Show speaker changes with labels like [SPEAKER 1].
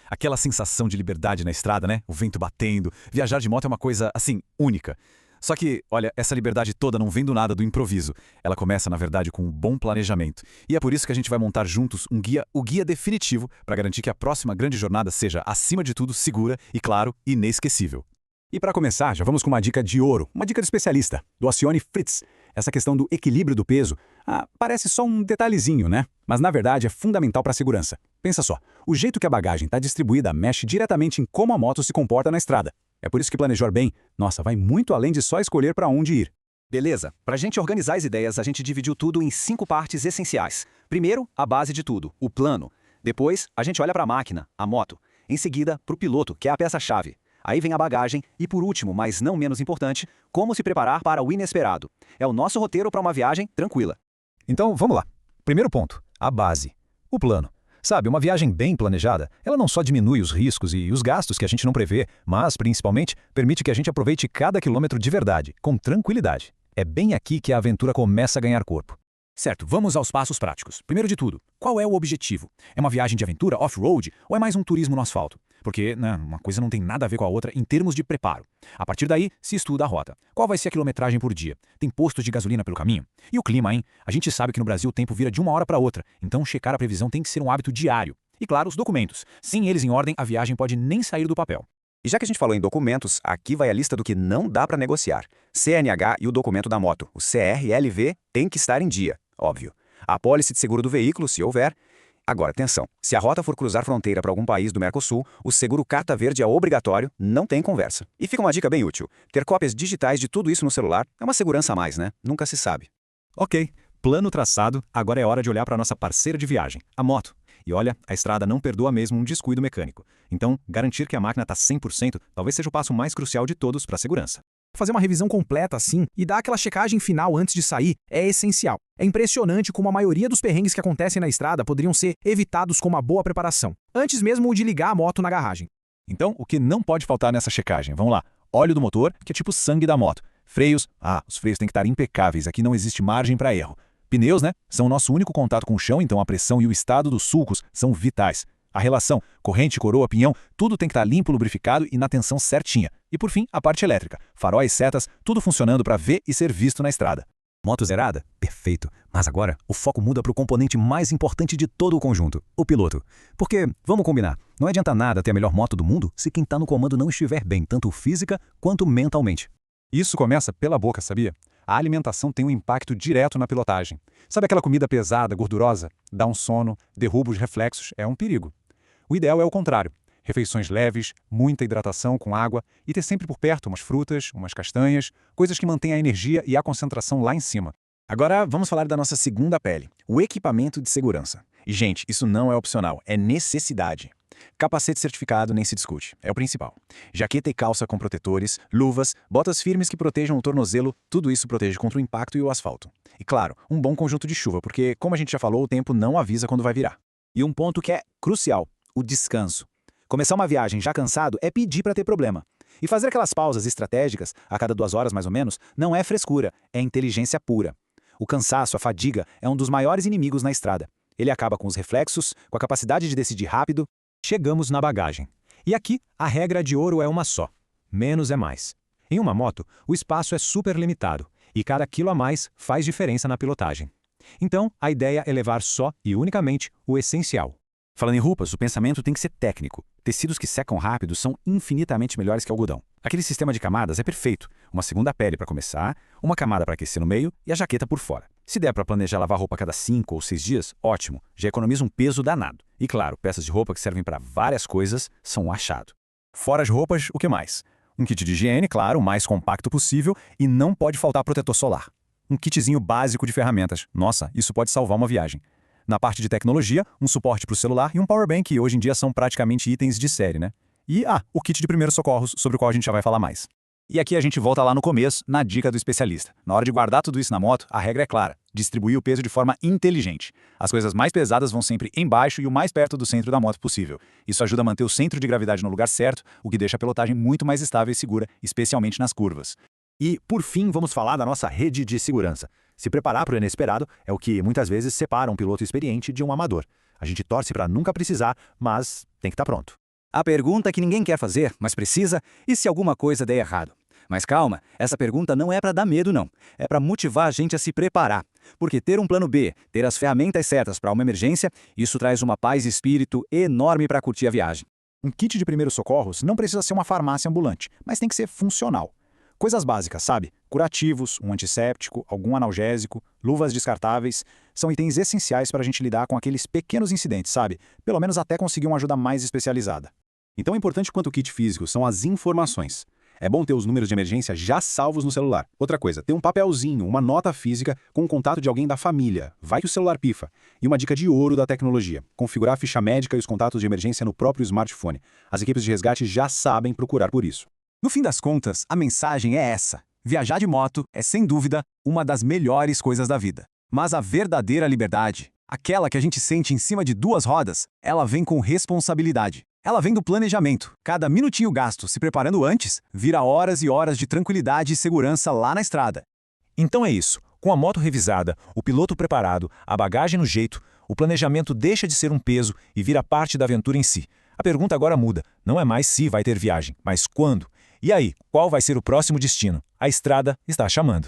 [SPEAKER 1] Aquela sensação de liberdade na estrada, né? O vento batendo. Viajar de moto é uma coisa, assim, única. Só que, olha, essa liberdade toda não vem do nada, do improviso. Ela começa, na verdade, com um bom planejamento. E é por isso que a gente vai montar juntos o guia definitivo para garantir que a próxima grande jornada seja, acima de tudo, segura e, claro, inesquecível.
[SPEAKER 2] E para começar, já vamos com uma dica de ouro, uma dica do especialista, do Alcione Fritz. Essa questão do equilíbrio do peso, parece só um detalhezinho, né? Mas na verdade é fundamental para a segurança. Pensa só, o jeito que a bagagem está distribuída mexe diretamente em como a moto se comporta na estrada. É por isso que planejar bem, nossa, vai muito além de só escolher para onde ir.
[SPEAKER 3] Beleza, para a gente organizar as ideias, a gente dividiu tudo em 5 partes essenciais. Primeiro, a base de tudo, o plano. Depois, a gente olha para a máquina, a moto. Em seguida, para o piloto, que é a peça-chave. Aí vem a bagagem e, por último, mas não menos importante, como se preparar para o inesperado. É o nosso roteiro para uma viagem tranquila.
[SPEAKER 4] Então, vamos lá. Primeiro ponto, a base. O plano. Sabe, uma viagem bem planejada, ela não só diminui os riscos e os gastos que a gente não prevê, mas, principalmente, permite que a gente aproveite cada quilômetro de verdade, com tranquilidade. É bem aqui que a aventura começa a ganhar corpo.
[SPEAKER 5] Certo, vamos aos passos práticos. Primeiro de tudo, qual é o objetivo? É uma viagem de aventura, off-road, ou é mais um turismo no asfalto? Porque, né, uma coisa não tem nada a ver com a outra em termos de preparo. A partir daí, se estuda a rota. Qual vai ser a quilometragem por dia? Tem postos de gasolina pelo caminho? E o clima, hein? A gente sabe que no Brasil o tempo vira de uma hora para outra, então checar a previsão tem que ser um hábito diário. E claro, os documentos. Sem eles em ordem, a viagem pode nem sair do papel.
[SPEAKER 3] E já que a gente falou em documentos, aqui vai a lista do que não dá para negociar. CNH e o documento da moto, o CRLV, tem que estar em dia, óbvio. A apólice de seguro do veículo, se houver. Agora, atenção, se a rota for cruzar fronteira para algum país do Mercosul, o seguro carta verde é obrigatório, não tem conversa. E fica uma dica bem útil, ter cópias digitais de tudo isso no celular é uma segurança a mais, né? Nunca se sabe.
[SPEAKER 4] Ok, plano traçado, agora é hora de olhar para a nossa parceira de viagem, a moto. E olha, a estrada não perdoa mesmo um descuido mecânico. Então, garantir que a máquina está 100% talvez seja o passo mais crucial de todos para a segurança.
[SPEAKER 5] Fazer uma revisão completa assim e dar aquela checagem final antes de sair é essencial. É impressionante como a maioria dos perrengues que acontecem na estrada poderiam ser evitados com uma boa preparação, antes mesmo de ligar a moto na garagem.
[SPEAKER 4] Então, o que não pode faltar nessa checagem? Vamos lá. Óleo do motor, que é tipo sangue da moto. Freios, os freios têm que estar impecáveis, aqui não existe margem para erro. Pneus, né? São o nosso único contato com o chão, então a pressão e o estado dos sulcos são vitais. A relação, corrente, coroa, pinhão, tudo tem que estar limpo, lubrificado e na tensão certinha. E por fim, a parte elétrica, faróis, setas, tudo funcionando para ver e ser visto na estrada.
[SPEAKER 2] Moto zerada? Perfeito. Mas agora, o foco muda para o componente mais importante de todo o conjunto, o piloto. Porque, vamos combinar, não adianta nada ter a melhor moto do mundo se quem está no comando não estiver bem, tanto física quanto mentalmente.
[SPEAKER 4] Isso começa pela boca, sabia? A alimentação tem um impacto direto na pilotagem. Sabe aquela comida pesada, gordurosa? Dá um sono, derruba os reflexos, é um perigo. O ideal é o contrário. Refeições leves, muita hidratação com água e ter sempre por perto umas frutas, umas castanhas, coisas que mantêm a energia e a concentração lá em cima.
[SPEAKER 1] Agora vamos falar da nossa segunda pele, o equipamento de segurança. E gente, isso não é opcional, é necessidade. Capacete certificado nem se discute, é o principal. Jaqueta e calça com protetores, luvas, botas firmes que protejam o tornozelo, tudo isso protege contra o impacto e o asfalto. E claro, um bom conjunto de chuva, porque, como a gente já falou, o tempo não avisa quando vai virar.
[SPEAKER 3] E um ponto que é crucial, o descanso. Começar uma viagem já cansado é pedir para ter problema. E fazer aquelas pausas estratégicas, a cada 2 horas mais ou menos, não é frescura, é inteligência pura. O cansaço, a fadiga, é um dos maiores inimigos na estrada. Ele acaba com os reflexos, com a capacidade de decidir rápido.
[SPEAKER 2] Chegamos na bagagem. E aqui, a regra de ouro é uma só. Menos é mais. Em uma moto, o espaço é super limitado, e cada quilo a mais faz diferença na pilotagem. Então, a ideia é levar só e unicamente o essencial.
[SPEAKER 1] Falando em roupas, o pensamento tem que ser técnico. Tecidos que secam rápido são infinitamente melhores que algodão. Aquele sistema de camadas é perfeito. Uma segunda pele para começar, uma camada para aquecer no meio e a jaqueta por fora. Se der para planejar lavar roupa a cada 5 ou 6 dias, ótimo. Já economiza um peso danado. E claro, peças de roupa que servem para várias coisas são um achado.
[SPEAKER 4] Fora as roupas, o que mais? Um kit de higiene, claro, o mais compacto possível e não pode faltar protetor solar. Um kitzinho básico de ferramentas. Nossa, isso pode salvar uma viagem. Na parte de tecnologia, um suporte para o celular e um powerbank, que hoje em dia são praticamente itens de série, né? E, o kit de primeiros socorros, sobre o qual a gente já vai falar mais.
[SPEAKER 3] E aqui a gente volta lá no começo, na dica do especialista. Na hora de guardar tudo isso na moto, a regra é clara: distribuir o peso de forma inteligente. As coisas mais pesadas vão sempre embaixo e o mais perto do centro da moto possível. Isso ajuda a manter o centro de gravidade no lugar certo, o que deixa a pilotagem muito mais estável e segura, especialmente nas curvas.
[SPEAKER 2] E, por fim, vamos falar da nossa rede de segurança. Se preparar para o inesperado é o que muitas vezes separa um piloto experiente de um amador.
[SPEAKER 4] A gente torce para nunca precisar, mas tem que estar pronto.
[SPEAKER 3] A pergunta que ninguém quer fazer, mas precisa, e se alguma coisa der errado? Mas calma, essa pergunta não é para dar medo, não. É para motivar a gente a se preparar. Porque ter um plano B, ter as ferramentas certas para uma emergência, isso traz uma paz de espírito enorme para curtir a viagem.
[SPEAKER 1] Um kit de primeiros socorros não precisa ser uma farmácia ambulante, mas tem que ser funcional. Coisas básicas, sabe? Curativos, um antisséptico, algum analgésico, luvas descartáveis, são itens essenciais para a gente lidar com aqueles pequenos incidentes, sabe? Pelo menos até conseguir uma ajuda mais especializada.
[SPEAKER 4] Então, importante quanto o kit físico são as informações. É bom ter os números de emergência já salvos no celular. Outra coisa, ter um papelzinho, uma nota física com o contato de alguém da família. Vai que o celular pifa. E uma dica de ouro da tecnologia: configurar a ficha médica e os contatos de emergência no próprio smartphone. As equipes de resgate já sabem procurar por isso.
[SPEAKER 1] No fim das contas, a mensagem é essa. Viajar de moto é, sem dúvida, uma das melhores coisas da vida. Mas a verdadeira liberdade, aquela que a gente sente em cima de duas rodas, ela vem com responsabilidade. Ela vem do planejamento. Cada minutinho gasto se preparando antes, vira horas e horas de tranquilidade e segurança lá na estrada.
[SPEAKER 5] Então é isso. Com a moto revisada, o piloto preparado, a bagagem no jeito, o planejamento deixa de ser um peso e vira parte da aventura em si. A pergunta agora muda. Não é mais se vai ter viagem, mas quando. E aí, qual vai ser o próximo destino? A estrada está chamando.